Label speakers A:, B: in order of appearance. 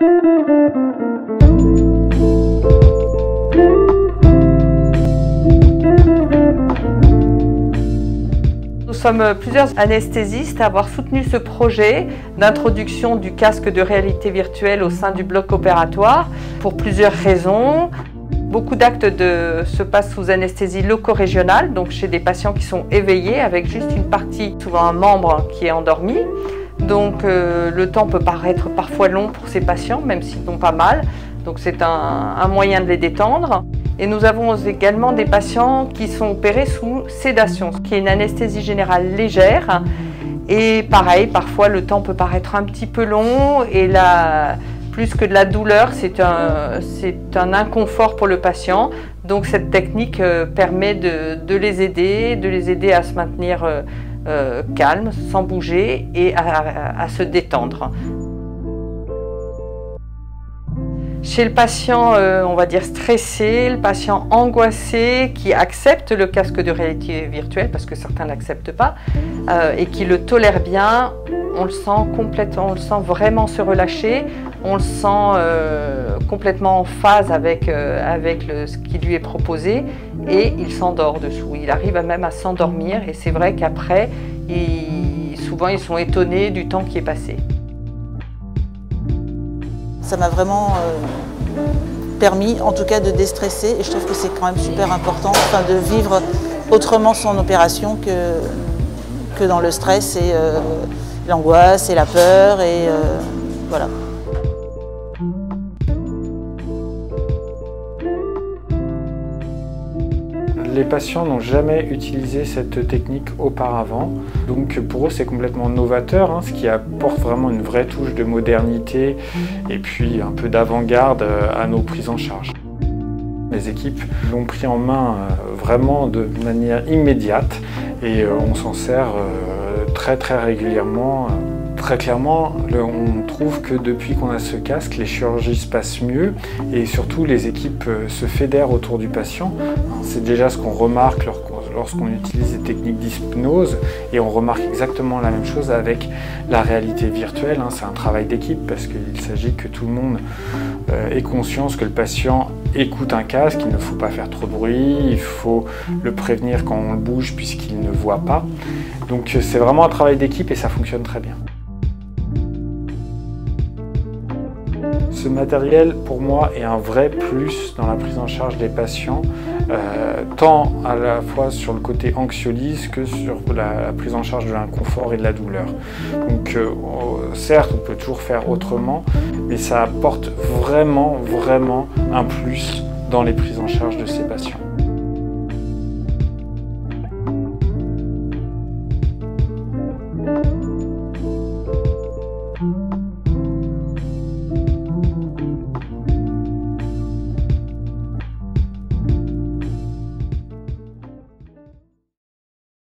A: Nous sommes plusieurs anesthésistes à avoir soutenu ce projet d'introduction du casque de réalité virtuelle au sein du bloc opératoire pour plusieurs raisons. Beaucoup d'actes se passent sous anesthésie loco-régionale, donc chez des patients qui sont éveillés avec juste une partie, souvent un membre qui est endormi. Donc le temps peut paraître parfois long pour ces patients, même s'ils n'ont pas mal. Donc c'est un moyen de les détendre. Et nous avons également des patients qui sont opérés sous sédation, qui est une anesthésie générale légère. Et pareil, parfois le temps peut paraître un petit peu long et plus que de la douleur, c'est un inconfort pour le patient. Donc cette technique permet de les aider à se maintenir calmes, sans bouger et à se détendre. Chez le patient, on va dire stressé, le patient angoissé qui accepte le casque de réalité virtuelle, parce que certains ne l'acceptent pas, et qui le tolère bien, on le sent complètement, on le sent vraiment se relâcher, on le sent complètement en phase avec ce qui lui est proposé, et il s'endort dessous. Il arrive même à s'endormir, et c'est vrai qu'après, souvent ils sont étonnés du temps qui est passé.
B: Ça m'a vraiment permis, en tout cas, de déstresser, et je trouve que c'est quand même super important, de vivre autrement son opération que dans le stress et l'angoisse et la peur, et voilà.
C: Les patients n'ont jamais utilisé cette technique auparavant, donc pour eux c'est complètement novateur, ce qui apporte vraiment une vraie touche de modernité et puis un peu d'avant-garde à nos prises en charge. Les équipes l'ont pris en main vraiment de manière immédiate et on s'en sert très régulièrement. Très clairement, on trouve que depuis qu'on a ce casque, les chirurgies se passent mieux et surtout les équipes se fédèrent autour du patient. C'est déjà ce qu'on remarque lorsqu'on utilise des techniques d'hypnose et on remarque exactement la même chose avec la réalité virtuelle. C'est un travail d'équipe parce qu'il s'agit que tout le monde ait conscience que le patient écoute un casque, il ne faut pas faire trop de bruit, il faut le prévenir quand on le bouge puisqu'il ne voit pas. Donc c'est vraiment un travail d'équipe et ça fonctionne très bien. Ce matériel, pour moi, est un vrai plus dans la prise en charge des patients, tant à la fois sur le côté anxiolyse que sur la prise en charge de l'inconfort et de la douleur. Donc, certes, on peut toujours faire autrement, mais ça apporte vraiment un plus dans les prises en charge de ces patients.